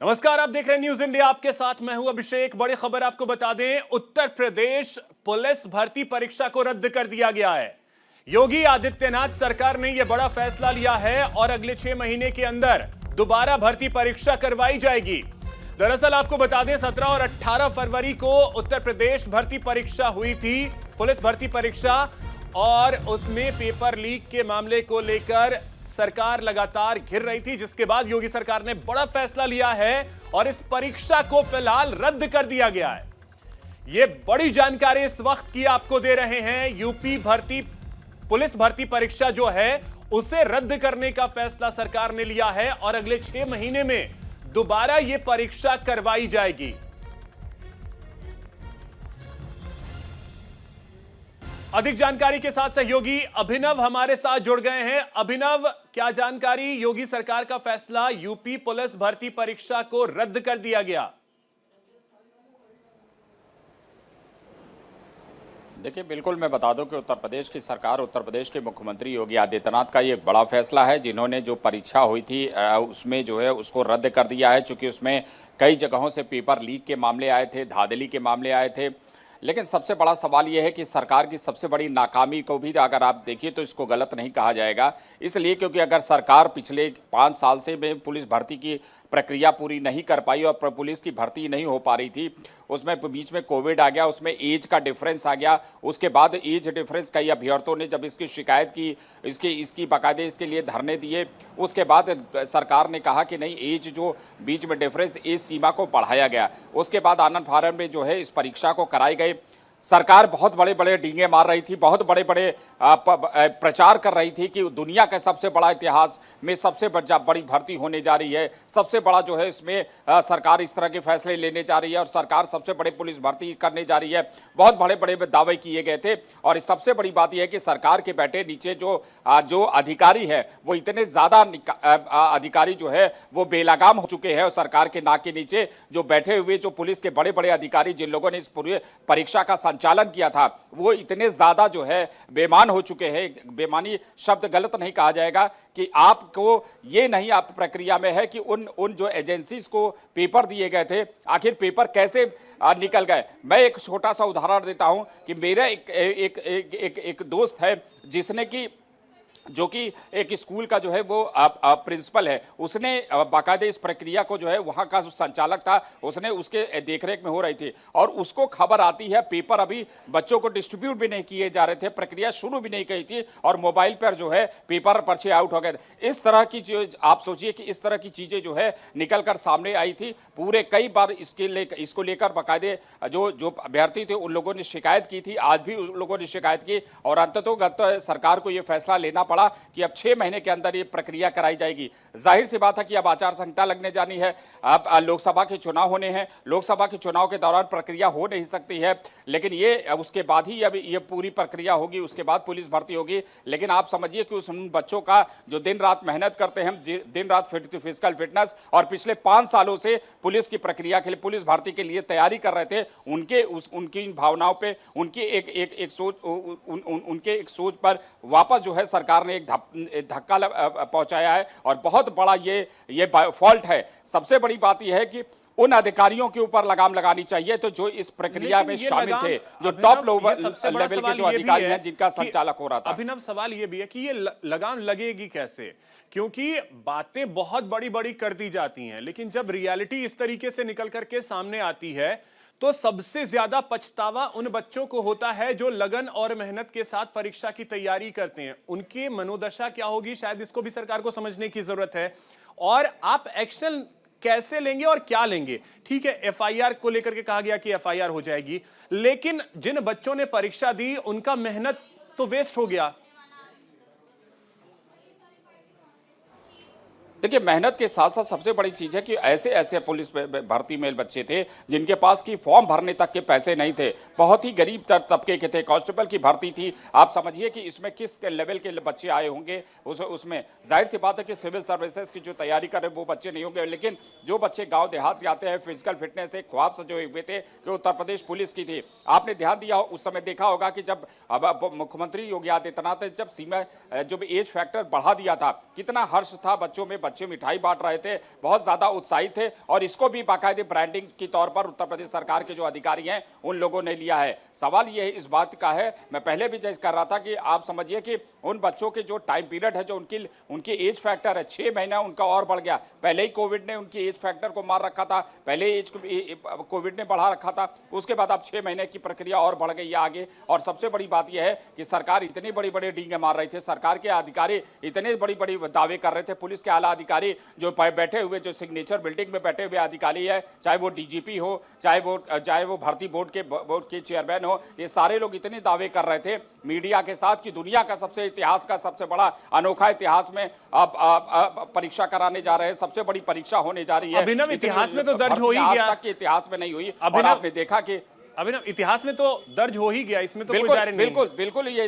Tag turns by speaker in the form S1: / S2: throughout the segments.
S1: नमस्कार, आप देख रहे हैं न्यूज इंडिया। आपके साथ मैं हूं अभिषेक। बड़ी खबर आपको बता दें, उत्तर प्रदेश पुलिस भर्ती परीक्षा को रद्द कर दिया गया है। योगी आदित्यनाथ सरकार ने यह बड़ा फैसला लिया है और अगले 6 महीने के अंदर दोबारा भर्ती परीक्षा करवाई जाएगी। दरअसल आपको बता दें, 17 और 18 फरवरी को उत्तर प्रदेश भर्ती परीक्षा हुई थी, पुलिस भर्ती परीक्षा, और उसमें पेपर लीक के मामले को लेकर सरकार लगातार घिर रही थी, जिसके बाद योगी सरकार ने बड़ा फैसला लिया है और इस परीक्षा को फिलहाल रद्द कर दिया गया है। यह बड़ी जानकारी इस वक्त की आपको दे रहे हैं। यूपी भर्ती पुलिस भर्ती परीक्षा जो है उसे रद्द करने का फैसला सरकार ने लिया है और अगले 6 महीने में दोबारा यह परीक्षा करवाई जाएगी। अधिक जानकारी के साथ सहयोगी अभिनव हमारे साथ जुड़ गए हैं। अभिनव, क्या जानकारी? योगी सरकार का फैसला, यूपी पुलिस भर्ती परीक्षा को रद्द कर दिया गया।
S2: देखिए, बिल्कुल मैं बता दूं कि उत्तर प्रदेश की सरकार, उत्तर प्रदेश के मुख्यमंत्री योगी आदित्यनाथ का ये एक बड़ा फैसला है, जिन्होंने जो परीक्षा हुई थी उसमें जो है उसको रद्द कर दिया है, क्योंकि उसमें कई जगहों से पेपर लीक के मामले आए थे, धांधली के मामले आए थे। लेकिन सबसे बड़ा सवाल यह है कि सरकार की सबसे बड़ी नाकामी को भी अगर आप देखिए तो इसको गलत नहीं कहा जाएगा, इसलिए क्योंकि अगर सरकार पिछले 5 साल से में पुलिस भर्ती की प्रक्रिया पूरी नहीं कर पाई और पुलिस की भर्ती नहीं हो पा रही थी, उसमें बीच में कोविड आ गया, उसमें एज का डिफरेंस आ गया, उसके बाद एज डिफरेंस कई अभ्यर्थियों ने जब इसकी शिकायत की, इसकी बाकायदे इसके लिए धरने दिए, उसके बाद सरकार ने कहा कि नहीं, एज जो बीच में डिफरेंस, एज सीमा को बढ़ाया गया। उसके बाद आनंद फानन में जो है इस परीक्षा को कराई गई। सरकार बहुत बड़े बड़े डींगे मार रही थी, बहुत बड़े बड़े प्रचार कर रही थी कि दुनिया के सबसे बड़ा इतिहास में सबसे बड़ी भर्ती होने जा रही है, सबसे बड़ा जो है इसमें सरकार इस तरह के फैसले लेने जा रही है और सरकार सबसे बड़े पुलिस भर्ती करने जा रही है। बहुत बड़े बड़े दावे किए गए थे और सबसे बड़ी बात यह है कि सरकार के बैठे नीचे जो अधिकारी है वो इतने ज्यादा अधिकारी जो है वो बेलगाम हो चुके हैं और सरकार के नाक के नीचे जो बैठे हुए जो पुलिस के बड़े बड़े अधिकारी, जिन लोगों ने इस पूरी परीक्षा का संचालन किया था, वो इतने ज्यादा जो है बेईमान हो चुके हैं। बेईमानी शब्द गलत नहीं कहा जाएगा कि आपको ये नहीं आप प्रक्रिया में है कि उन जो एजेंसीज को पेपर दिए गए थे, आखिर पेपर कैसे निकल गए। मैं एक छोटा सा उदाहरण देता हूं कि मेरा एक दोस्त है जिसने कि जो कि एक स्कूल का जो है वो प्रिंसिपल है, उसने बाकायदे इस प्रक्रिया को जो है वहां का संचालक था, उसने उसके देखरेख में हो रही थी और उसको खबर आती है पेपर अभी बच्चों को डिस्ट्रीब्यूट भी नहीं किए जा रहे थे, प्रक्रिया शुरू भी नहीं की थी और मोबाइल पर जो है पेपर पर्चे आउट हो गए थे। इस तरह की जो आप सोचिए कि इस तरह की चीजें जो है निकल कर सामने आई थी। पूरे कई बार इसको लेकर बाकायदे जो अभ्यर्थी थे उन लोगों ने शिकायत की थी, आज भी उन लोगों ने शिकायत की और अंततः सरकार को यह फैसला लेना पड़ा कि अब 6 महीने के अंदर ये प्रक्रिया कराई जाएगी। जाहिर सी बात है कि अब आचार संहिता लगने जानी है, अब लोकसभा के चुनाव होने हैं, लोकसभा के चुनाव के दौरान प्रक्रिया हो नहीं सकती है, लेकिन ये उसके बाद ही अब ये पूरी प्रक्रिया होगी, उसके बाद पुलिस भर्ती होगी। लेकिन आप समझिए कि उस बच्चों का जो दिन रात मेहनत करते हैं, दिन रात फिजिकल फिटनेस और पिछले 5 सालों से पुलिस की प्रक्रिया के लिए, पुलिस भर्ती के लिए तैयारी कर रहे थे, उनकी भावनाओं पे, उनकी एक सोच पर वापस जो है सरकार ने एक धक्का पहुंचाया है और बहुत बड़ा ये फॉल्ट है। सबसे बड़ी बात यह है कि उन अधिकारियों के ऊपर लगाम लगानी चाहिए तो जो इस प्रक्रिया में शामिल थे, जो टॉप लेवल के जो अधिकारी हैं जिनका संचालक हो रहा था।
S1: अभिनव, सवाल ये भी है कि ये लगाम लगेगी कैसे, क्योंकि बातें बहुत बड़ी बड़ी कर दी जाती हैं, लेकिन जब रियलिटी इस तरीके से निकल करके सामने आती है तो सबसे ज्यादा पछतावा उन बच्चों को होता है जो लगन और मेहनत के साथ परीक्षा की तैयारी करते हैं। उनकी मनोदशा क्या होगी, शायद इसको भी सरकार को समझने की जरूरत है। और आप एक्शन कैसे लेंगे और क्या लेंगे? ठीक है, एफआईआर को लेकर के कहा गया कि एफआईआर हो जाएगी, लेकिन जिन बच्चों ने परीक्षा दी उनका मेहनत तो वेस्ट हो गया।
S2: देखिए, मेहनत के साथ साथ सबसे बड़ी चीज है कि ऐसे ऐसे पुलिस भर्ती में बच्चे थे जिनके पास की फॉर्म भरने तक के पैसे नहीं थे, बहुत ही गरीब तबके के थे, कांस्टेबल की भर्ती थी। आप समझिए कि इसमें किस लेवल के बच्चे आए होंगे। उसमें जाहिर सी बात है कि सिविल सर्विसेज की जो तैयारी कर रहे वो बच्चे नहीं होंगे, लेकिन जो बच्चे गाँव देहात से आते हैं, फिजिकल फिटनेस एक ख्वाब सजोए हुए थे कि उत्तर प्रदेश पुलिस की थी। आपने ध्यान दिया उस समय देखा होगा कि जब मुख्यमंत्री योगी आदित्यनाथ ने जब एज फैक्टर बढ़ा दिया था, कितना हर्ष था बच्चों में, बच्चे मिठाई बांट रहे थे, बहुत ज्यादा उत्साहित थे और इसको भी बाकायदे ब्रांडिंग के तौर पर उत्तर प्रदेश सरकार के जो अधिकारी हैं उन लोगों ने लिया है। सवाल यह इस बात का है, मैं पहले भी जज कर रहा था कि आप समझिए कि उन बच्चों के जो टाइम पीरियड है, जो उनकी एज फैक्टर है 6 महीना उनका और बढ़ गया। पहले ही कोविड ने उनकी एज फैक्टर को मार रखा था, पहले एज कोविड ने बढ़ा रखा था, उसके बाद अब 6 महीने की प्रक्रिया और बढ़ गई है आगे। और सबसे बड़ी बात यह है कि सरकार इतनी बड़ी बड़ी डींगे मार रही थी, सरकार के अधिकारी इतने बड़ी बड़ी दावे कर रहे थे, पुलिस के आला अधिकारी जो बैठे हुए, जो सिग्नेचर बिल्डिंग में बैठे हुए अधिकारी है, चाहे वो डीजीपी हो, चाहे वो भर्ती बोर्ड के चेयरमैन हो, ये सारे लोग इतने दावे कर रहे थे मीडिया के साथ कि दुनिया का इतिहास का सबसे बड़ा अनोखा इतिहास में अब परीक्षा कराने जा रहे हैं, सबसे बड़ी परीक्षा होने जा रही है।
S1: अभिनव, इतिहास में तो दर्ज हो ही गया,
S2: आज तक के इतिहास में नहीं हुई। और आपने देखा कि
S1: अभिनव, इतिहास में तो दर्ज हो ही गया, इसमें तो कोई जारी नहीं।
S2: बिल्कुल ये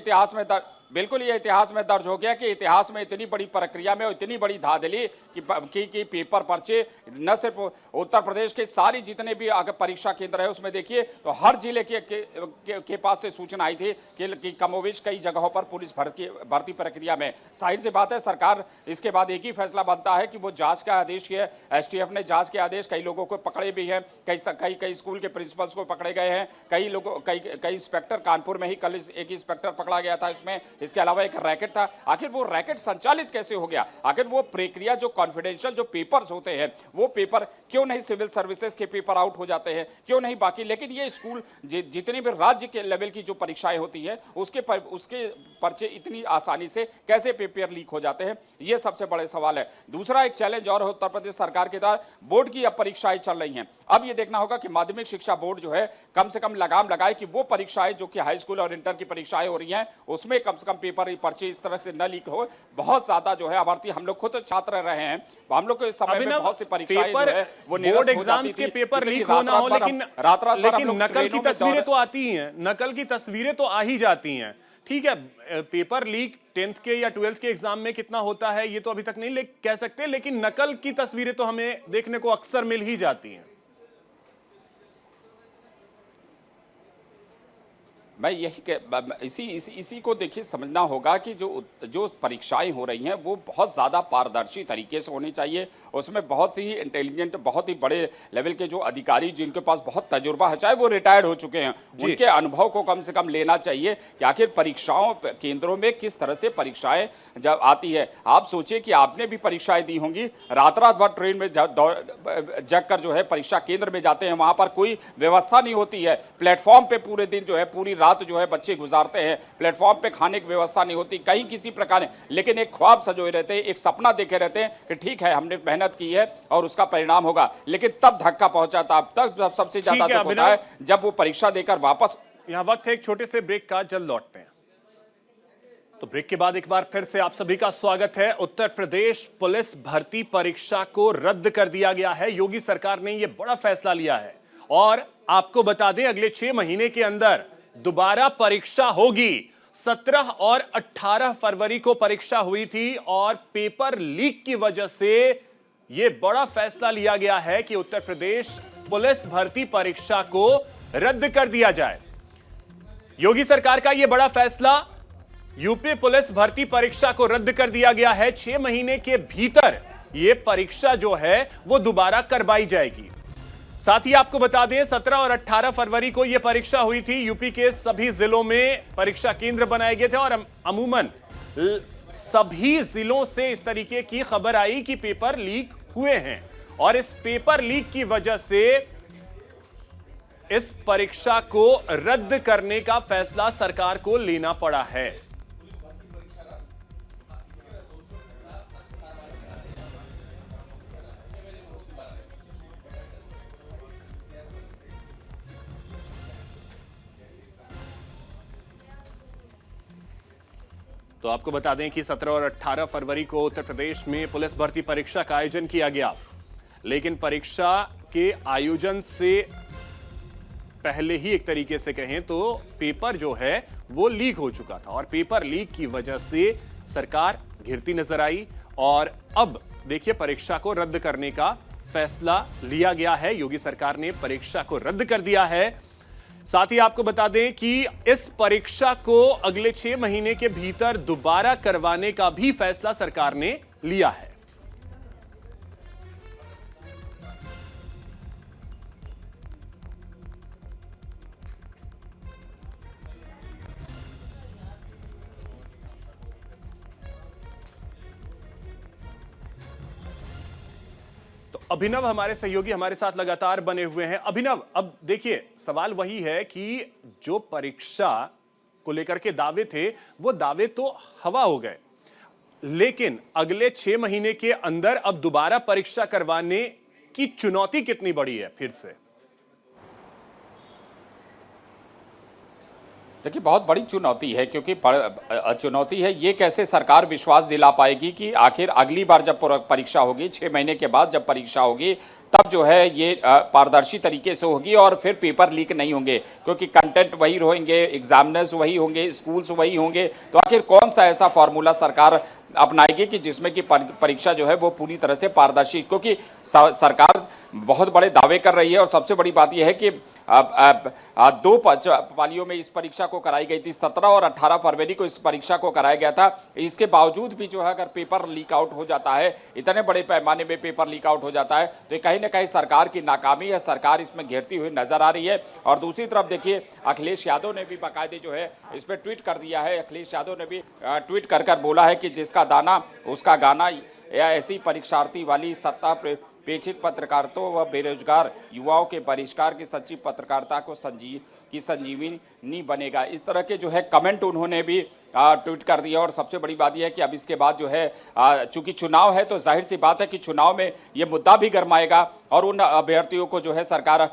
S2: इतिहास में दर्ज हो गया कि इतिहास में इतनी बड़ी प्रक्रिया में इतनी बड़ी धांधली कि पेपर पर्चे न सिर्फ उत्तर प्रदेश के सारी जितने भी अगर परीक्षा केंद्र है उसमें देखिए तो हर जिले के पास से सूचना आई थी कि कमोवेश कई जगहों पर पुलिस भर्ती प्रक्रिया में। जाहिर सी बात है, सरकार इसके बाद एक ही फैसला बनता है कि वो जांच का आदेश किया। एसटीएफ ने जांच के आदेश, कई लोगों को पकड़े भी हैं, कई स्कूल के प्रिंसिपल्स को पकड़े गए हैं, कई इंस्पेक्टर, कानपुर में ही कल एक इंस्पेक्टर पकड़ा गया था इसमें। इसके अलावा एक रैकेट था। आखिर वो रैकेट संचालित कैसे हो गया? आखिर वो प्रक्रिया, जो कॉन्फिडेंशियल जो पेपर्स होते हैं, वो पेपर क्यों नहीं सिविल सर्विसेज के पेपर आउट हो जाते हैं, क्यों नहीं बाकी? लेकिन ये स्कूल जितनी भी राज्य के लेवल की जो परीक्षाएं होती है उसके पर्चे इतनी आसानी से कैसे पेपर लीक हो जाते हैं, ये सबसे बड़े सवाल है। दूसरा एक चैलेंज और उत्तर प्रदेश सरकार के द्वारा बोर्ड की अब परीक्षाएं चल रही हैं। अब ये देखना होगा कि माध्यमिक शिक्षा बोर्ड जो है कम से कम लगाम लगाए कि वो परीक्षाएं जो कि हाई स्कूल और इंटर की परीक्षाएं हो रही हैं उसमें कम से कम पेपर पर्चे इस तरह से न लीक हो। बहुत ज्यादा जो है अभर्ती, हम लोग खुद छात्र रहे हैं, हम लोग को इस समय में बहुत सी परीक्षाएं जो है वो
S1: बोर्ड एग्जाम्स के पेपर लीक होना हो, लेकिन नकल की तस्वीरें तो आती हैं, नकल की तस्वीरें तो आ ही जाती हैं। ठीक है, पेपर लीक 10th के या 12th के एग्जाम में कितना होता है ये तो अभी तक नहीं कह सकते, लेकिन नकल की तस्वीरें तो हमें देखने को अक्सर मिल ही जाती हैं।
S2: मैं इसी को देखिए समझना होगा कि जो परीक्षाएं हो रही हैं वो बहुत ज़्यादा पारदर्शी तरीके से होनी चाहिए। उसमें बहुत ही इंटेलिजेंट, बहुत ही बड़े लेवल के जो अधिकारी जिनके पास बहुत तजुर्बा है, चाहे वो रिटायर्ड हो चुके हैं, उनके अनुभव को कम से कम लेना चाहिए कि आखिर परीक्षाओं केंद्रों में किस तरह से परीक्षाएं जब आती है। आप सोचिए कि आपने भी परीक्षाएं दी होंगी, रात भर ट्रेन में जग कर जो है परीक्षा केंद्र में जाते हैं, वहां पर कोई व्यवस्था नहीं होती है। प्लेटफॉर्म पे पूरे दिन जो है, पूरी रात जो है बच्चे गुजारते हैं, प्लेटफॉर्म पे खाने की व्यवस्था नहीं होती, कहीं किसी प्रकार, लेकिन एक ख्वाब सजोए रहते हैं, एक सपना देखे रहते हैं कि ठीक है हमने मेहनत की है और उसका परिणाम होगा। लेकिन तब धक्का पहुंचाता, अब तक सबसे ज्यादा दुख होता है जब वो परीक्षा देकर वापस।
S1: यहां वक्त है एक छोटे से ब्रेक का, जल्द लौटते हैं। तो ब्रेक के बाद एक बार फिर से आप सभी का स्वागत है। उत्तर प्रदेश पुलिस भर्ती परीक्षा को रद्द कर दिया गया है। योगी सरकार ने यह बड़ा फैसला लिया है और आपको बता दें अगले 6 महीने के अंदर दोबारा परीक्षा होगी। 17 और 18 फरवरी को परीक्षा हुई थी और पेपर लीक की वजह से यह बड़ा फैसला लिया गया है कि उत्तर प्रदेश पुलिस भर्ती परीक्षा को रद्द कर दिया जाए। योगी सरकार का यह बड़ा फैसला, यूपी पुलिस भर्ती परीक्षा को रद्द कर दिया गया है। 6 महीने के भीतर यह परीक्षा जो है वो दोबारा करवाई जाएगी। साथ ही आपको बता दें 17 और 18 फरवरी को यह परीक्षा हुई थी। यूपी के सभी जिलों में परीक्षा केंद्र बनाए गए थे और अमूमन सभी जिलों से इस तरीके की खबर आई कि पेपर लीक हुए हैं और इस पेपर लीक की वजह से इस परीक्षा को रद्द करने का फैसला सरकार को लेना पड़ा है। तो आपको बता दें कि 17 और 18 फरवरी को उत्तर प्रदेश में पुलिस भर्ती परीक्षा का आयोजन किया गया, लेकिन परीक्षा के आयोजन से पहले ही एक तरीके से कहें तो पेपर जो है वो लीक हो चुका था और पेपर लीक की वजह से सरकार घिरती नजर आई और अब देखिए परीक्षा को रद्द करने का फैसला लिया गया है। योगी सरकार ने परीक्षा को रद्द कर दिया है। साथ ही आपको बता दें कि इस परीक्षा को अगले 6 महीने के भीतर दोबारा करवाने का भी फैसला सरकार ने लिया है। अभिनव हमारे सहयोगी हमारे साथ लगातार बने हुए हैं। अभिनव, अब देखिए सवाल वही है कि जो परीक्षा को लेकर के दावे थे वो दावे तो हवा हो गए, लेकिन अगले 6 महीने के अंदर अब दोबारा परीक्षा करवाने की चुनौती कितनी बड़ी है फिर से?
S2: देखिए, बहुत बड़ी चुनौती है, क्योंकि चुनौती है ये कैसे सरकार विश्वास दिला पाएगी कि आखिर अगली बार जब परीक्षा होगी, 6 महीने के बाद जब परीक्षा होगी, तब जो है ये पारदर्शी तरीके से होगी और फिर पेपर लीक नहीं होंगे, क्योंकि कंटेंट वही होंगे, एग्जामिनर्स वही होंगे, स्कूल्स वही होंगे। तो आखिर कौन सा ऐसा फॉर्मूला सरकार अपनाएगी कि जिसमें कि परीक्षा जो है वो पूरी तरह से पारदर्शी, क्योंकि सरकार बहुत बड़े दावे कर रही है। और सबसे बड़ी बात यह है कि दो पालियों में इस परीक्षा को कराई गई थी, 17 और 18 फरवरी को इस परीक्षा को कराया गया था। इसके बावजूद भी जो है अगर पेपर लीक आउट हो जाता है, इतने बड़े पैमाने में पेपर लीक आउट हो जाता है, तो कहीं ना कहीं सरकार की नाकामी है, सरकार इसमें घेरती हुई नजर आ रही है। और दूसरी तरफ देखिए, अखिलेश यादव ने भी बाकायदे जो है इस पर ट्वीट कर दिया है। अखिलेश यादव ने भी ट्वीट कर बोला है कि जिसका दाना उसका गाना, या ऐसी परीक्षार्थी वाली सत्ता पेचित पत्रकारिता व बेरोजगार युवाओं के बहिष्कार की सच्ची पत्रकारिता को संजीवनी बनेगा। इस तरह के जो है कमेंट उन्होंने भी ट्वीट कर दिया। और सबसे बड़ी बात यह है कि अब इसके बाद जो है चूंकि चुनाव है, तो जाहिर सी बात है कि चुनाव में ये मुद्दा भी गरमाएगा और उन अभ्यर्थियों को जो है सरकार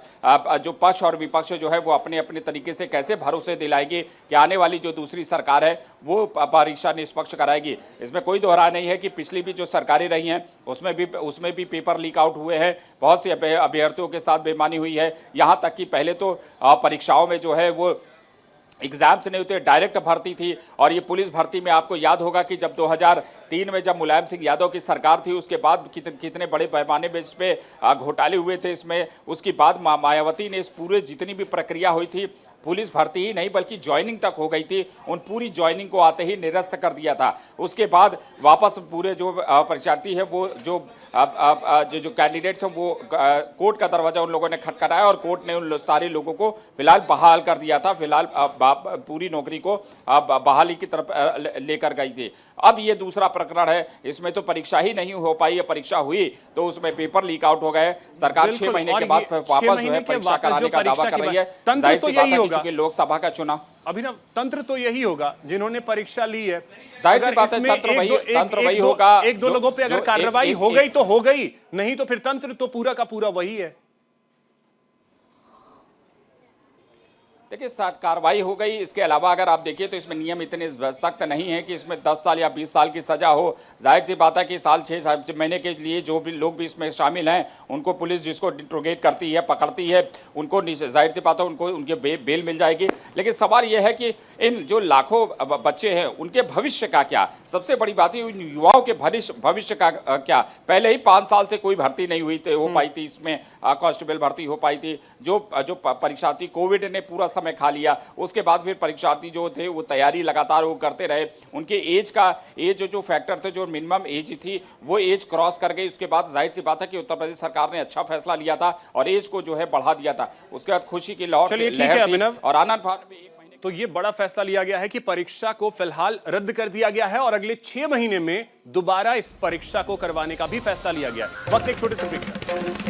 S2: जो पक्ष और विपक्ष जो है वो अपने अपने तरीके से कैसे भरोसे दिलाएगी कि आने वाली जो दूसरी सरकार है वो परीक्षा निष्पक्ष कराएगी। इसमें कोई दोहरा नहीं है कि पिछली भी जो सरकारें रही हैं उसमें भी पेपर लीक आउट हुए हैं, बहुत से अभ्यर्थियों के साथ बेईमानी हुई है। यहाँ तक कि पहले तो परीक्षाओं में जो है वो एग्जाम्स नहीं होते, डायरेक्ट भर्ती थी। और ये पुलिस भर्ती में आपको याद होगा कि जब 2003 में जब मुलायम सिंह यादव की सरकार थी, उसके बाद कितने बड़े पैमाने पे इस पे घोटाले हुए थे इसमें। उसके बाद मायावती ने इस पूरे जितनी भी प्रक्रिया हुई थी, पुलिस भर्ती ही नहीं बल्कि ज्वाइनिंग तक हो गई थी, उन पूरी ज्वाइनिंग को आते ही निरस्त कर दिया था। उसके बाद वापस पूरे जो परीक्षार्थी है वो जो कैंडिडेट्स हैं वो कोर्ट का दरवाजा उन लोगों ने खटखटाया और कोर्ट ने उन सारे लोगों को फिलहाल बहाल कर दिया था। फिलहाल पूरी नौकरी को बहाली की तरफ लेकर गई थी। अब ये दूसरा प्रकरण है, इसमें तो परीक्षा ही नहीं हो पाई है, परीक्षा हुई तो उसमें पेपर लीक आउट हो गए। सरकार 6 महीने के बाद वापस जो है परीक्षा कराने का दावा कर रही है। जाहिर सी बात है कि लोकसभा का चुनाव,
S1: अभिनव, तंत्र तो यही होगा जिन्होंने परीक्षा ली है।
S2: जाहिर सी बात है तंत्र वही होगा।
S1: एक दो लोगों पे अगर कार्रवाई हो गई तो हो गई, नहीं तो फिर तंत्र तो पूरा का पूरा वही है।
S2: देखिए, कार्रवाई हो गई। इसके अलावा अगर आप देखिए तो इसमें नियम इतने सख्त नहीं है कि इसमें 10 साल या 20 साल की सजा हो। जाहिर सी बात है कि 6 महीने के लिए जो भी लोग भी इसमें शामिल हैं उनको पुलिस जिसको इंट्रोगेट करती है, पकड़ती है, उनको जाहिर सी बात है उनको उनके बेल मिल जाएगी। लेकिन सवाल यह है कि इन जो लाखों बच्चे हैं उनके भविष्य का क्या? सबसे बड़ी बात है उन युवाओं के भविष्य का क्या? पहले ही 5 साल से कोई भर्ती नहीं हो पाई थी, इसमें कांस्टेबल भर्ती हो पाई थी। जो परीक्षार्थी, कोविड ने पूरा समय खा लिया, उसके बाद फिर परीक्षार्थी जो थे वो तैयारी लगातार वो करते रहे। उनके एज जो फैक्टर थे, जो मिनिमम एज थी वो एज क्रॉस कर गई। उसके बाद जाहिर सी बात है कि उत्तर प्रदेश सरकार ने अच्छा फैसला लिया था और एज को जो है बढ़ा दिया था। उसके बाद खुशी की लहर और आनंद फान में 1 महीने।
S1: तो ये बड़ा फैसला लिया गया है कि परीक्षा को फिलहाल रद्द कर दिया गया है और अगले 6 महीने में दोबारा इस परीक्षा को करवाने का भी फैसला लिया गया है। वक्त एक छोटे से ब्रेक का।